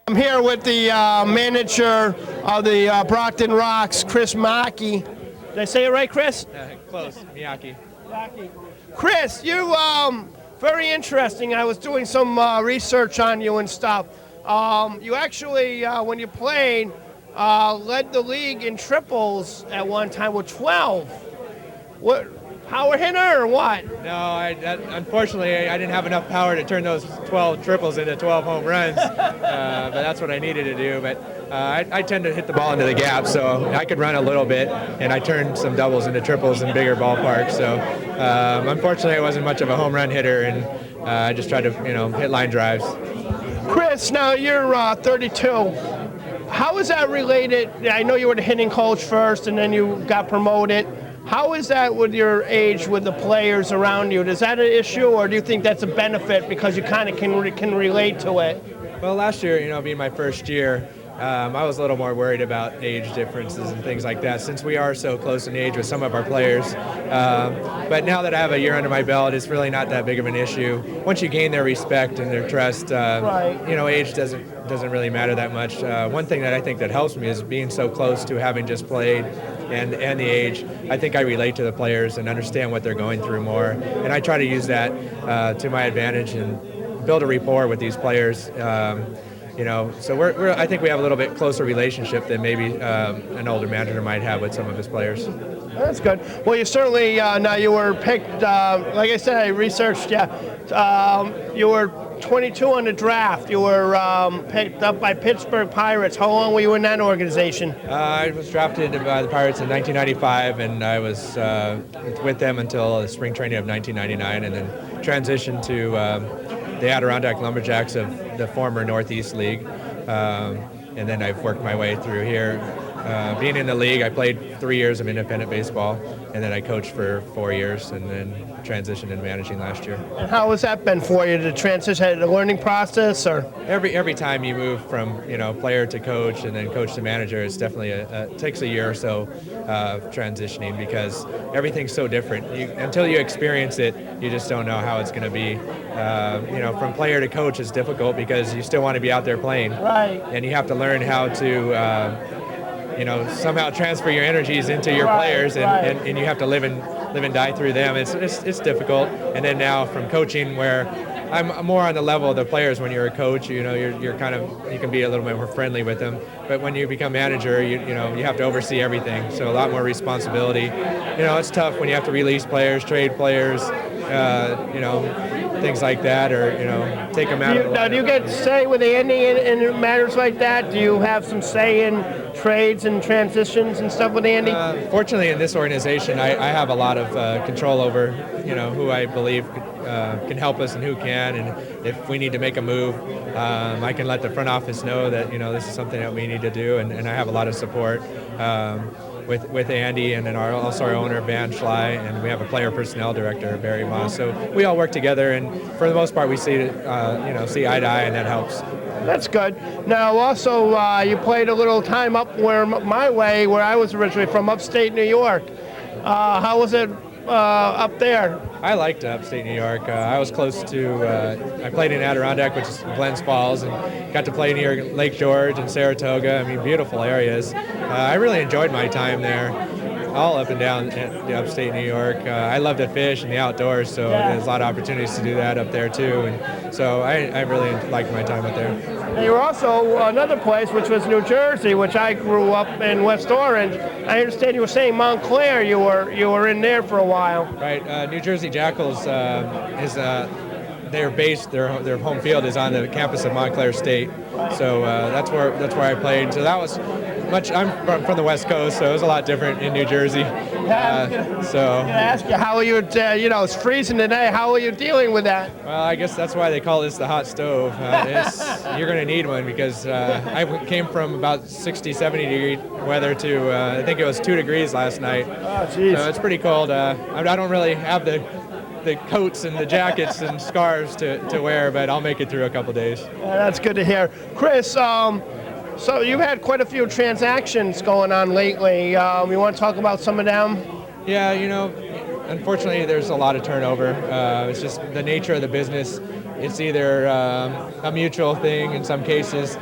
I'm here with the manager of the Brockton Rox, Chris Maki. Did I say it right, Chris? Close, Miyake. Chris, you very interesting. I was doing some research on you and stuff. You actually, when you played, led the league in triples at one time with 12. What? Power hitter or what? No, unfortunately, I didn't have enough power to turn those 12 triples into 12 home runs, but that's what I needed to do. But I tend to hit the ball into the gap, so I could run a little bit, and I turned some doubles into triples in bigger ballparks. So unfortunately, I wasn't much of a home run hitter, and I just tried to, hit line drives. Chris, now you're 32. How is that related? I know you were the hitting coach first, and then you got promoted. How is that with your age, with the players around you? Is that an issue, or do you think that's a benefit because you kind of can relate to it? Well, last year, being my first year, I was a little more worried about age differences and things like that, since we are so close in age with some of our players. But now that I have a year under my belt, it's really not that big of an issue. Once you gain their respect and their trust, age doesn't really matter that much. One thing that I think that helps me is being so close to having just played and the age. I think I relate to the players and understand what they're going through more, and I try to use that to my advantage and build a rapport with these players. So I think we have a little bit closer relationship than maybe an older manager might have with some of his players. That's good. Well, you certainly, now you were picked, like I said, I researched you. You were 22 on the draft. You were picked up by Pittsburgh Pirates. How long were you in that organization? I was drafted by the Pirates in 1995, and I was with them until the spring training of 1999, and then transitioned to the Adirondack Lumberjacks of the former Northeast League. And then I've worked my way through here. Being in the league, I played 3 years of independent baseball, and then I coached for 4 years, and then transitioned into managing last year. And how has that been for you, the transition, the learning process, or? Every time you move from player to coach and then coach to manager, it's definitely it takes a year or so transitioning, because everything's so different. Until you experience it, you just don't know how it's going to be. From player to coach is difficult because you still want to be out there playing, right? And you have to learn how to somehow transfer your energies into your players, and you have to live and die through them. It's difficult. And then now from coaching, where I'm more on the level of the players. When you're a coach, you're you can be a little bit more friendly with them. But when you become manager, you have to oversee everything. So a lot more responsibility. It's tough when you have to release players, trade players, things like that, or take them out. Now, do you get say with Andy in matters like that? Do you have some say in trades and transitions and stuff with Andy? Fortunately, in this organization, I have a lot of control over who I believe can help us and who can, and if we need to make a move, I can let the front office know that this is something that we need to do, and I have a lot of support with Andy, and then also our owner, Van Schley, and we have a player personnel director, Barry Moss. So we all work together, and for the most part, we see eye to eye, and that helps. That's good. Now, also, you played a little time up where I was originally from, upstate New York. How was it up there? I liked upstate New York. I was close to, I played in Adirondack, which is Glens Falls, and got to play near Lake George and Saratoga. Beautiful areas. I really enjoyed my time there, all up and down the upstate New York. I love to fish and the outdoors, so there's a lot of opportunities to do that up there too. And so I really liked my time up there. And you were also another place, which was New Jersey, which I grew up in West Orange. I understand you were saying Montclair. You were in there for a while. Right. New Jersey Jackals is they're based. Their home field is on the campus of Montclair State. So that's where I played. So that was much. I'm from the West Coast, so it was a lot different in New Jersey. I'm going to ask you, how are you? It's freezing today. How are you dealing with that? Well, I guess that's why they call this the hot stove. You're going to need one, because I came from about 60, 70 degree weather to I think it was 2 degrees last night. Oh, geez. So it's pretty cold. I don't really have the coats and the jackets and scarves to wear, but I'll make it through a couple days. That's good to hear. Chris, so you've had quite a few transactions going on lately. You want to talk about some of them? Yeah, unfortunately there's a lot of turnover. It's just the nature of the business. it's either a mutual thing in some cases.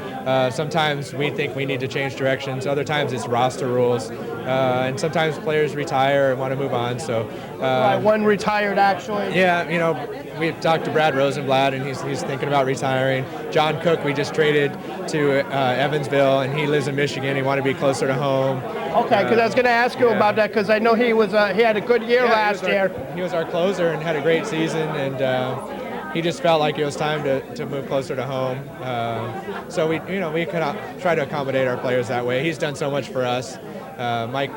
Sometimes we think we need to change directions. Other times it's roster rules. And sometimes players retire and want to move on. So one retired actually. Yeah, we've talked to Brad Rosenblatt, and he's thinking about retiring. John Cook, we just traded to Evansville, and he lives in Michigan. He wanted to be closer to home. Okay, because I was going to ask you about that, because I know he had a good year last year. He was our closer and had a great season, and he just felt like it was time to move closer to home. So we could try to accommodate our players that way. He's done so much for us. Mike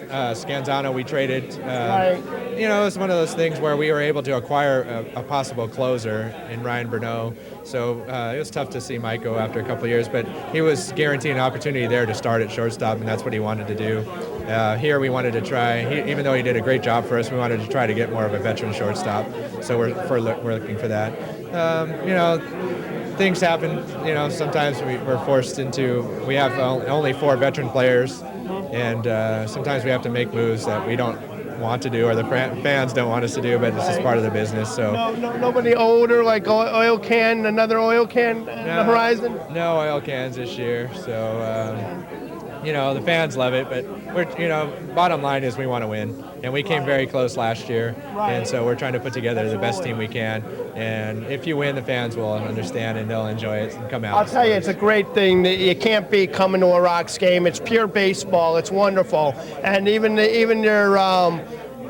Scanzano, we traded. Right. It's one of those things where we were able to acquire a possible closer in Ryan Bernot. So it was tough to see Mike go after a couple of years, but he was guaranteed an opportunity there to start at shortstop, and that's what he wanted to do. Here we wanted to try, even though he did a great job for us, we wanted to try to get more of a veteran shortstop. So we're looking for that. Things happen. Sometimes we're forced into. We have only 4 veteran players, and sometimes we have to make moves that we don't want to do, or the fans don't want us to do, but this is part of the business. So nobody older, like another oil can on the horizon? No oil cans this year. So the fans love it, but bottom line is we want to win, and we came very close last year, and so we're trying to put together the best team we can. And if you win, the fans will understand and they'll enjoy it and come out. I'll tell you, it's a great thing that you can't be coming to a Rox game. It's pure baseball. It's wonderful, and even your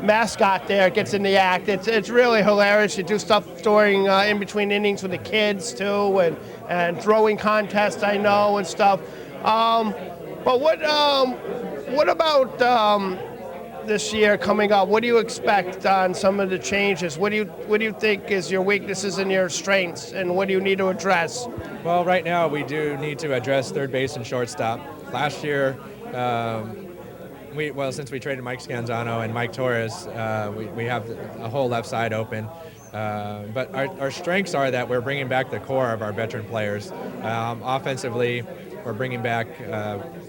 mascot there gets in the act. It's really hilarious. You do stuff during in between innings with the kids too, and throwing contests, I know, and stuff. But what about this year coming up? What do you expect on some of the changes? What do you think is your weaknesses and your strengths, and what do you need to address? Well, right now we do need to address third base and shortstop. Last year, since we traded Mike Scanzano and Mike Torres, we have a whole left side open. But our strengths are that we're bringing back the core of our veteran players. Offensively, we're bringing back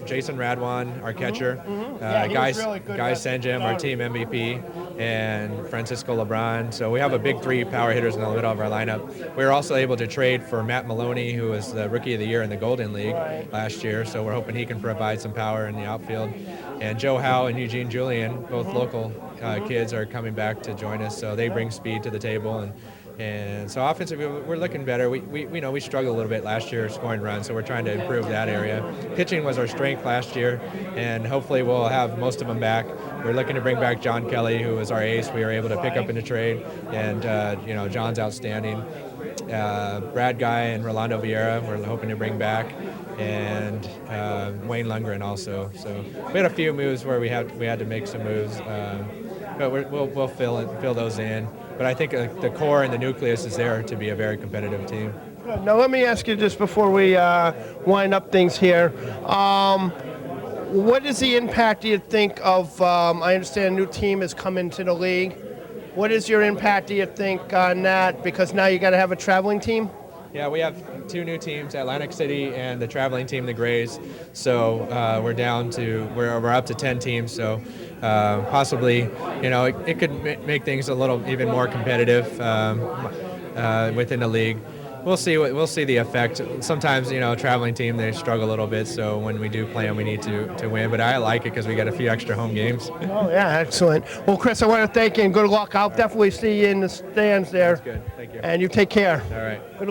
Jason Radwan, our catcher, Guy Senjam, our team MVP, and Francisco LeBron. So we have a big 3 power hitters in the middle of our lineup. We were also able to trade for Matt Maloney, who was the Rookie of the Year in the Golden League last year. So we're hoping he can provide some power in the outfield. And Joe Howe and Eugene Julian, both local kids, are coming back to join us. So they bring speed to the table. And so offensively, we're looking better. We struggled a little bit last year scoring runs, so we're trying to improve that area. Pitching was our strength last year, and hopefully we'll have most of them back. We're looking to bring back John Kelly, who was our ace. We were able to pick up in the trade, and John's outstanding. Brad Guy and Rolando Vieira, we're hoping to bring back, and Wayne Lundgren also. So we had a few moves where we had to make some moves, but we'll fill those in. But I think the core and the nucleus is there to be a very competitive team. Now let me ask you just before we wind up things here. What is the impact, do you think, of, I understand a new team has come into the league. What is your impact, do you think, on that? Because now you got to have a traveling team? Yeah, we have 2 new teams, Atlantic City and the traveling team, the Grays. So we're up to 10 teams. So possibly, it could make things a little even more competitive within the league. We'll see the effect. Sometimes, a traveling team, they struggle a little bit. So when we do play them, we need to win. But I like it because we got a few extra home games. Oh yeah, excellent. Well, Chris, I want to thank you and good luck. I'll definitely see you in the stands there. That's good. Thank you. And you take care. All right. Good luck.